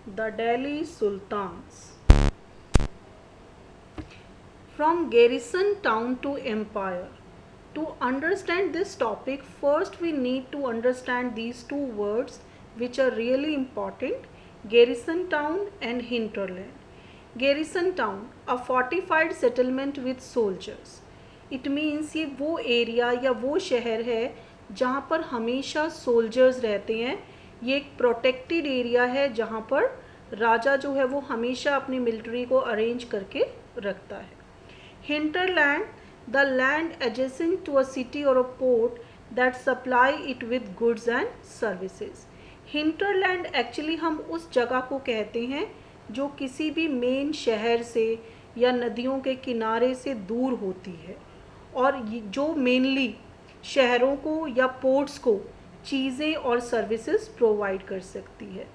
The Delhi Sultans. From garrison town to empire. To understand this topic, first we need to understand these two words which are really important, garrison town and hinterland. Garrison town, a fortified settlement with soldiers. It means ये वो area या वो शहर है जहाँ पर हमेशा soldiers रहते हैं. ये एक प्रोटेक्टेड एरिया है जहाँ पर राजा जो है वो हमेशा अपनी मिलिट्री को अरेंज करके रखता है. Hinterland, the land adjacent to a city or a port that supply it with goods and services. Hinterland actually हम उस जगह को कहते हैं जो किसी भी मेन शहर से या नदियों के किनारे से दूर होती है और जो मेनली शहरों को या पोर्ट्स को चीज़ें और सर्विसेज प्रोवाइड कर सकती है.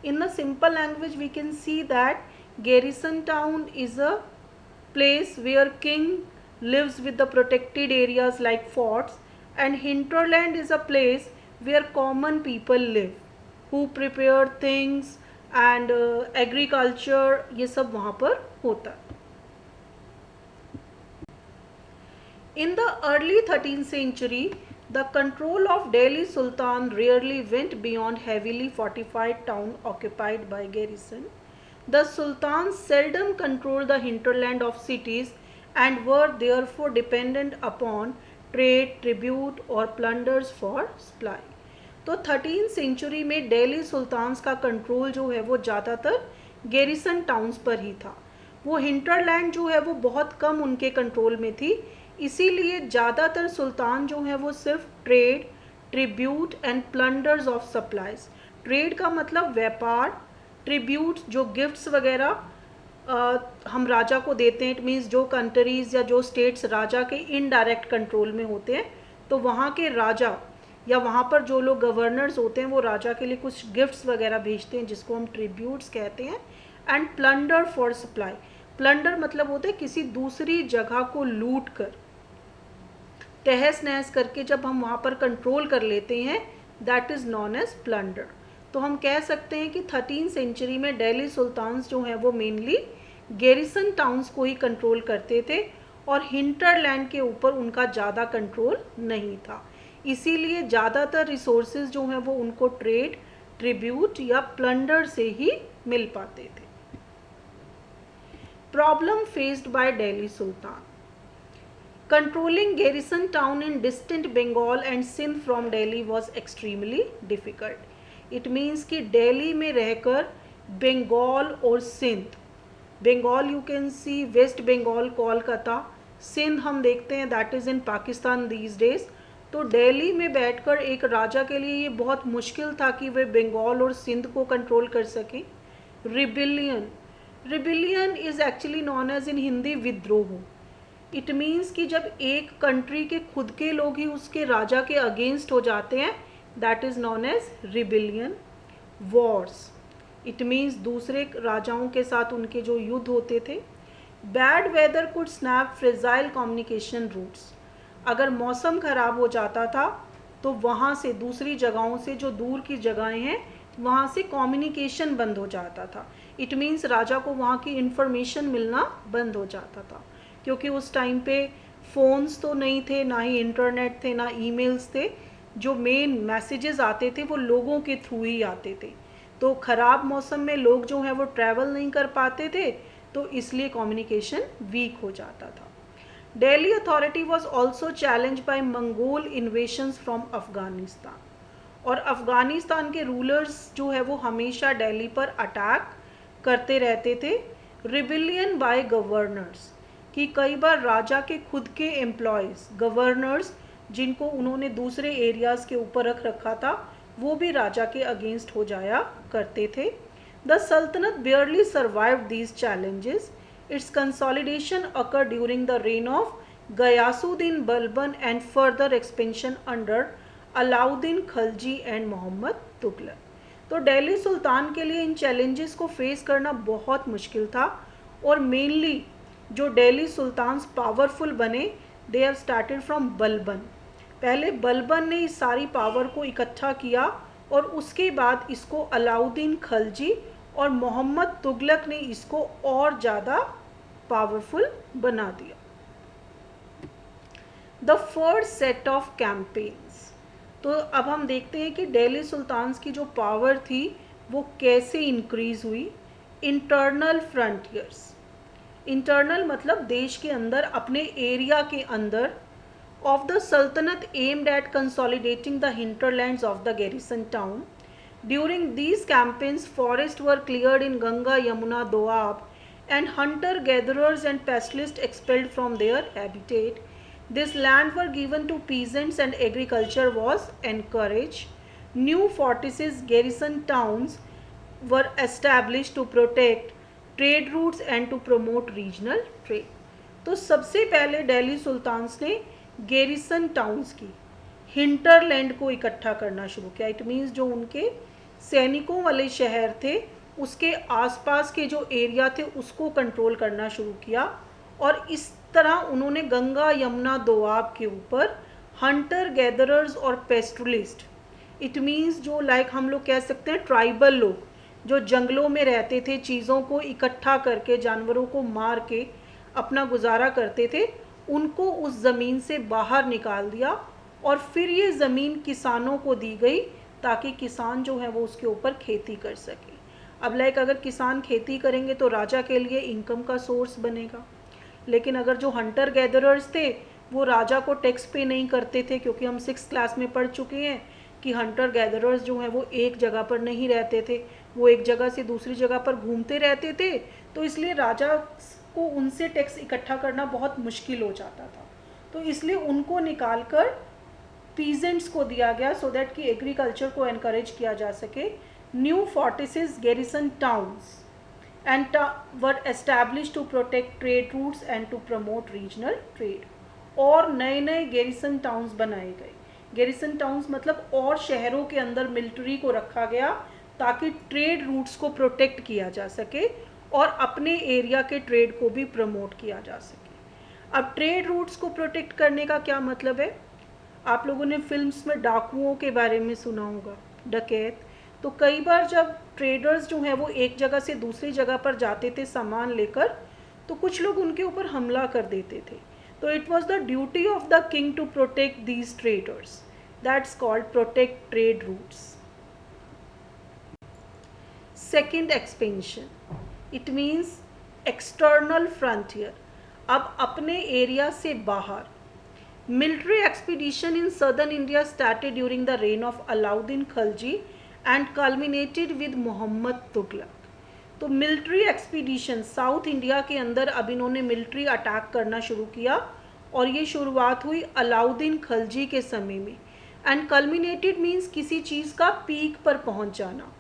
In the simple language we can see that garrison town is a place where king lives with the protected areas like forts, and hinterland is a place where common people live who prepare things and agriculture ये सब वहाँ पर होता है. In the early 13th century, the control of Delhi Sultan rarely went beyond heavily fortified town occupied by garrison. The sultans seldom controlled the hinterland of cities and were therefore dependent upon trade, tribute or plunders for supply. तो 13th century में Delhi sultans का control जो है वो ज़्यादातर garrison towns पर ही था. वो हिंटरलैंड जो है वो बहुत कम उनके कंट्रोल में थी, इसीलिए ज़्यादातर सुल्तान जो है वो सिर्फ trade, tribute and plunders of supplies. Trade का मतलब व्यापार, ट्रिब्यूट जो गिफ्ट्स वगैरह हम राजा को देते हैं. इट मीन्स जो कंट्रीज़ या जो स्टेट्स राजा के इनडायरेक्ट कंट्रोल में होते हैं तो वहाँ के राजा या वहाँ पर जो लोग गवर्नर्स होते हैं वो राजा के लिए कुछ गिफ्ट्स वगैरह भेजते हैं जिसको हम ट्रिब्यूट्स कहते हैं. And plunder for supply, plunder मतलब होता है किसी दूसरी जगह को लूट कर तहस नहस करके जब हम वहाँ पर कंट्रोल कर लेते हैं, that is known as plunder. तो हम कह सकते हैं कि 13th सेंचुरी में दिल्ली सुल्तान्स जो हैं वो मेनली गैरिसन टाउन्स को ही कंट्रोल करते थे और हिंटरलैंड के ऊपर उनका ज़्यादा कंट्रोल नहीं था. इसीलिए ज़्यादातर रिसोर्सेज जो हैं वो उनको ट्रेड, ट्रिब्यूट या प्लंडर से ही मिल पाते थे. Problem faced by Delhi Sultan. Controlling garrison town in distant Bengal and Sindh from Delhi was extremely difficult. It means कि दिल्ली में रहकर बंगाल और Sindh, Bengal you can see west Bengal Kolkata, Sindh हम देखते हैं that is in Pakistan these days. तो दिल्ली में बैठकर एक राजा के लिए ये बहुत मुश्किल था कि वे बंगाल और सिंध को कंट्रोल कर सकें. Rebellion, rebellion is actually known as in Hindi विद्रोह. इट मीन्स कि जब एक कंट्री के खुद के लोग ही उसके राजा के अगेंस्ट हो जाते हैं, that is known as rebellion. Wars, it means दूसरे राजाओं के साथ उनके जो युद्ध होते थे. Bad weather could snap fragile communication routes. अगर मौसम ख़राब हो जाता था तो वहाँ से दूसरी जगहों से जो दूर की जगहें हैं वहाँ से कम्युनिकेशन बंद हो जाता था. इट मीन्स राजा को वहाँ की इन्फॉर्मेशन मिलना बंद हो जाता था क्योंकि उस टाइम पे फ़ोन्स तो नहीं थे, ना ही इंटरनेट थे, ना ईमेल्स थे. जो मेन मैसेजेस आते थे वो लोगों के थ्रू ही आते थे. तो ख़राब मौसम में लोग जो हैं वो ट्रैवल नहीं कर पाते थे, तो इसलिए कम्युनिकेशन वीक हो जाता था. Delhi authority was also challenge by Mongol invasions from Afghanistan. और अफ़गानिस्तान के रूलर्स जो है वो हमेशा दिल्ली पर अटैक करते रहते थे. रिबिलियन बाय गवर्नर्स, कि कई बार राजा के खुद के एम्प्लॉयज़, गवर्नर्स जिनको उन्होंने दूसरे एरियाज़ के ऊपर रख रखा था, वो भी राजा के अगेंस्ट हो जाया करते थे. The sultanate barely survived these challenges. Its consolidation occur during the reign of Ghiyasuddin Balban and further expansion under Alauddin Khalji and Mohammad Tughlaq. तो दिल्ली सुल्तान के लिए इन चैलेंजेस को फेस करना बहुत मुश्किल था और मेनली जो दिल्ली सुल्तान्स पावरफुल बने, they have started from Balban. पहले बलबन ने इस सारी पावर को इकट्ठा किया और उसके बाद इसको अलाउद्दीन खलजी और मोहम्मद तुगलक ने इसको और ज़्यादा पावरफुल बना दिया। The first set of campaigns, तो अब हम देखते हैं कि दिल्ली सुल्तान्स की जो पावर थी वो कैसे इंक्रीज हुई। इंटरनल फ्रंटियर्स, इंटरनल मतलब देश के अंदर, अपने एरिया के अंदर, ऑफ द सल्तनत aimed at consolidating the hinterlands of the garrison town. During these campaigns, forests were cleared in Ganga, Yamuna, Doab, and hunter-gatherers and pastoralists expelled from their habitat. This land were given to peasants and agriculture was encouraged. New fortresses, garrison towns were established to protect trade routes and to promote regional trade. तो सबसे पहले Delhi sultans ने garrison towns की hinterland को इकट्ठा करना शुरू किया। इट मीन्स जो उनके सैनिकों वाले शहर थे उसके आसपास के जो एरिया थे उसको कंट्रोल करना शुरू किया, और इस तरह उन्होंने गंगा, यमुना, दोआब के ऊपर हंटर गैदरर्स और पेस्टरलिस्ट, इट मीन्स जो लाइक हम लोग कह सकते हैं ट्राइबल लोग जो जंगलों में रहते थे, चीज़ों को इकट्ठा करके, जानवरों को मार के अपना गुजारा करते थे, उनको उस ज़मीन से बाहर निकाल दिया और फिर ये ज़मीन किसानों को दी गई ताकि किसान जो है वो उसके ऊपर खेती कर सके। अब लाइक अगर किसान खेती करेंगे तो राजा के लिए इनकम का सोर्स बनेगा, लेकिन अगर जो हंटर गैदरर्स थे वो राजा को टैक्स पे नहीं करते थे, क्योंकि हम 6th क्लास में पढ़ चुके हैं कि हंटर गैदरर्स जो हैं वो एक जगह पर नहीं रहते थे, वो एक जगह से दूसरी जगह पर घूमते रहते थे, तो इसलिए राजा को उनसे टैक्स इकट्ठा करना बहुत मुश्किल हो जाता था। तो इसलिए उनको निकाल कर पीजेंट्स को दिया गया सो दैट कि एग्रीकल्चर को एनकरेज किया जा सके। New fortresses, garrison towns and were established to protect trade routes and to promote regional trade. और नए नए गैरिसन टाउन्स बनाए गए। गैरिसन टाउन्स मतलब और शहरों के अंदर मिलिट्री को रखा गया ताकि ट्रेड रूट्स को प्रोटेक्ट किया जा सके और अपने एरिया के ट्रेड को भी प्रमोट किया जा सके। अब ट्रेड रूट्स को प्रोटेक्ट करने का क्या मतलब है? आप लोगों ने फिल्म्स में डाकुओं के बारे में सुना होगा, डकैत। तो कई बार जब ट्रेडर्स जो हैं वो एक जगह से दूसरी जगह पर जाते थे सामान लेकर, तो कुछ लोग उनके ऊपर हमला कर देते थे। तो it was the duty of the king to protect these traders, that's called protect trade routes. Second, expansion, it means external frontier, अब अपने एरिया से बाहर। Military expedition in southern India started during the reign of Alauddin Khalji and culminated with Mohammad Tughlaq. तो military expedition south India के अंदर अब इन्होंने military attack करना शुरू किया और ये शुरुआत हुई अलाउद्दीन खलजी के समय में। एंड कल्मिनेटेड मीन्स किसी चीज़ का पीक पर पहुंच जाना,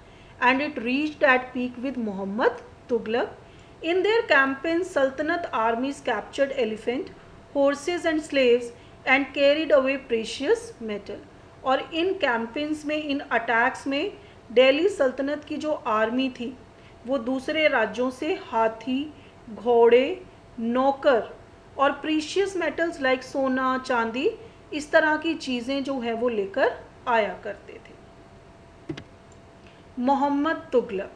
and it reached at peak with Mohammad Tughlaq. In their campaign sultanate armies captured elephant, horses and slaves and carried away precious metal. और इन कैंपेन्स में, इन अटैक्स में दिल्ली सल्तनत की जो आर्मी थी वो दूसरे राज्यों से हाथी, घोड़े, नौकर और प्रीशियस मेटल्स लाइक सोना, चांदी, इस तरह की चीज़ें जो है वो लेकर आया करते थे। Mohammad Tughlaq,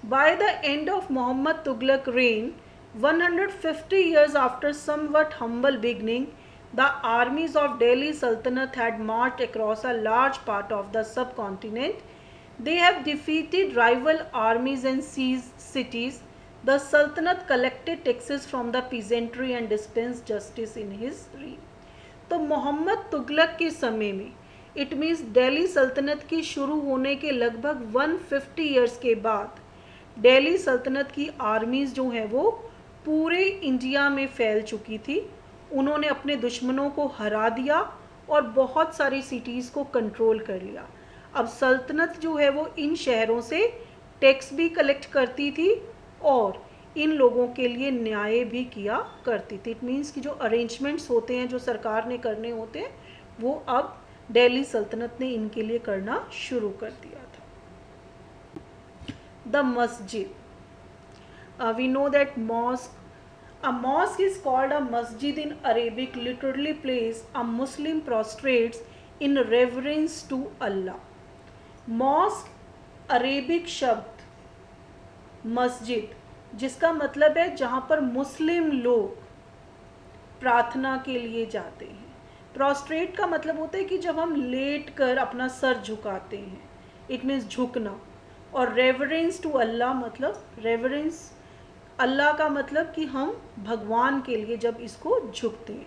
by the end of Mohammad Tughlaq reign 150 years after somewhat humble beginning, the armies of Delhi Sultanate had marched across a large part of the subcontinent. They have defeated rival armies and seized cities. The Sultanate collected taxes from the peasantry and dispensed justice in his reign. तो मोहम्मद तुगलक के समय में, it means Delhi सल्तनत की शुरू होने के लगभग 150 ईयर्स के बाद, दिल्ली सल्तनत की आर्मीज़ जो हैं वो पूरे इंडिया में फैल चुकी थी। उन्होंने अपने दुश्मनों को हरा दिया और बहुत सारी सिटीज़ को कंट्रोल कर लिया। अब सल्तनत जो है वो इन शहरों से टैक्स भी कलेक्ट करती थी और इन लोगों के लिए न्याय भी किया करती थी। इट मीन्स कि जो अरेंजमेंट्स होते हैं, जो सरकार ने करने होते हैं, वो अब दिल्ली सल्तनत ने इनके लिए करना शुरू कर दिया था। The masjid, we know that mosque, a mosque is called a masjid in Arabic, literally place a Muslim prostrates in reverence to Allah. Mosque Arabic शब्द मस्जिद, जिसका मतलब है जहाँ पर मुस्लिम लोग प्रार्थना के लिए जाते हैं। प्रोस्ट्रेट का मतलब होता है कि जब हम लेट कर अपना सर झुकाते हैं, इट मीन्स झुकना। और रेवरेंस टू अल्लाह मतलब रेवरेंस अल्लाह का मतलब कि हम भगवान के लिए जब इसको झुकते हैं।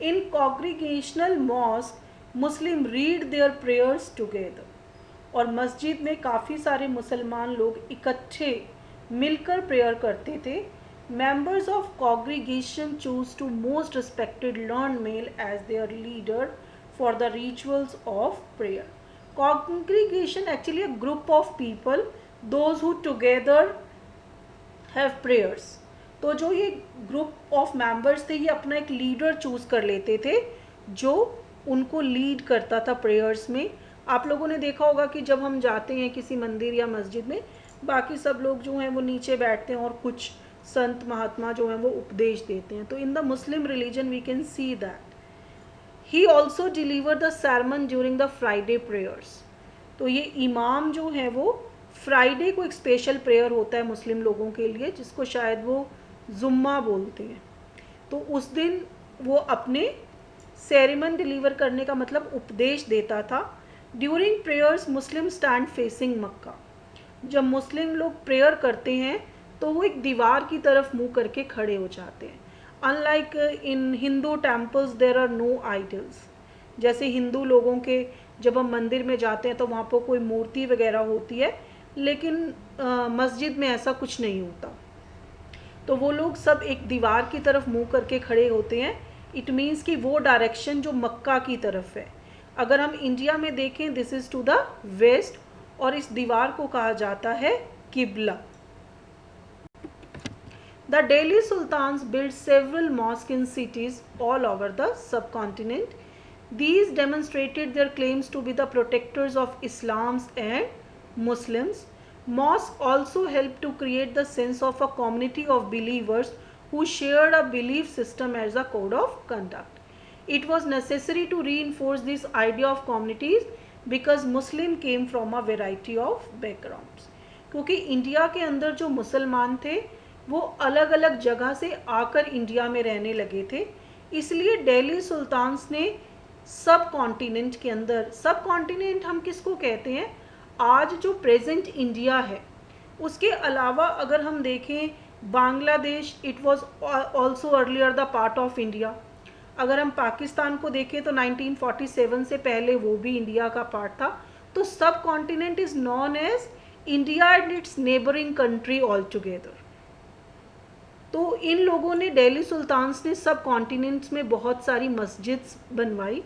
In congregational mosque Muslim read their prayers together, और मस्जिद में काफ़ी सारे मुसलमान लोग इकट्ठे मिलकर प्रेयर करते थे। Members of congregation choose to most respected learn male as their leader for the rituals of prayer. Congregation actually a group of people those who together have prayers. तो जो ये ग्रुप ऑफ मेंबर्स थे ये अपना एक leader choose कर लेते थे जो उनको लीड करता था प्रेयर्स में। आप लोगों ने देखा होगा कि जब हम जाते हैं किसी मंदिर या मस्जिद में, बाकी सब लोग जो हैं वो नीचे बैठते हैं और कुछ संत महात्मा जो हैं वो उपदेश देते हैं। तो in the Muslim religion we can see that he also deliver the sermon during the Friday prayers. तो ये इमाम जो है वो फ्राइडे को एक स्पेशल प्रेयर होता है मुस्लिम लोगों के लिए जिसको शायद वो जुम्मा बोलते हैं। तो उस दिन वो अपने सेरेमन डिलीवर करने का मतलब उपदेश देता था। ड्यूरिंग प्रेयर्स मुस्लिम स्टैंड फेसिंग मक्का। जब मुस्लिम लोग प्रेयर करते हैं तो वो एक दीवार की तरफ मुंह करके खड़े हो जाते हैं। Unlike in Hindu temples there are no idols. जैसे हिंदू लोगों के जब हम मंदिर में जाते हैं तो वहाँ पर कोई मूर्ति वगैरह होती है, लेकिन मस्जिद में ऐसा कुछ नहीं होता। तो वो लोग सब एक दीवार की तरफ मुंह करके खड़े होते हैं। इट मीन्स कि वो डायरेक्शन जो मक्का की तरफ है। अगर हम इंडिया में देखें this is to the west, और इस दीवार को कहा जाता है किबला। The Delhi sultans build several mosque in cities all over the subcontinent. These demonstrated their claims to be the protectors of Islam and Muslims. Mosques also helped to create the sense of a community of believers who shared a belief system as a code of conduct. It was necessary to reinforce this idea of communities because Muslim came from a variety of backgrounds. क्योंकि India के अंदर जो मुसलमान थे वो अलग अलग जगह से आकर इंडिया में रहने लगे थे, इसलिए दिल्ली सुल्तान्स ने सब कॉन्टिनेंट के अंदर, सब कॉन्टिनेंट हम किसको कहते हैं, आज जो प्रेजेंट इंडिया है उसके अलावा अगर हम देखें Bangladesh, it was also earlier the part of India. अगर हम पाकिस्तान को देखें तो 1947 से पहले वो भी इंडिया का पार्ट था। तो subcontinent is known as India and its neighbouring country all together. तो इन लोगों ने, दिल्ली सुल्तान्स ने सब कॉन्टिनेंट्स में बहुत सारी मस्जिद्स बनवाई।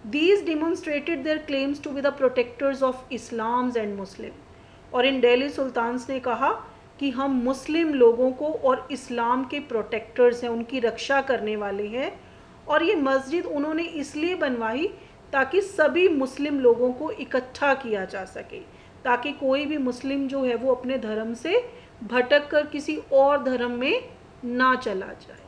These demonstrated their claims to be the protectors of Islam and Muslim. और इन दिल्ली सुल्तान्स ने कहा कि हम मुस्लिम लोगों को और इस्लाम के प्रोटेक्टर्स हैं, उनकी रक्षा करने वाले हैं। और ये मस्जिद उन्होंने इसलिए बनवाई ताकि सभी मुस्लिम लोगों को इकट्ठा किया जा सके, ताकि कोई भी मुस्लिम जो है वो अपने धर्म से भटक कर किसी और धर्म में ना चला जाए।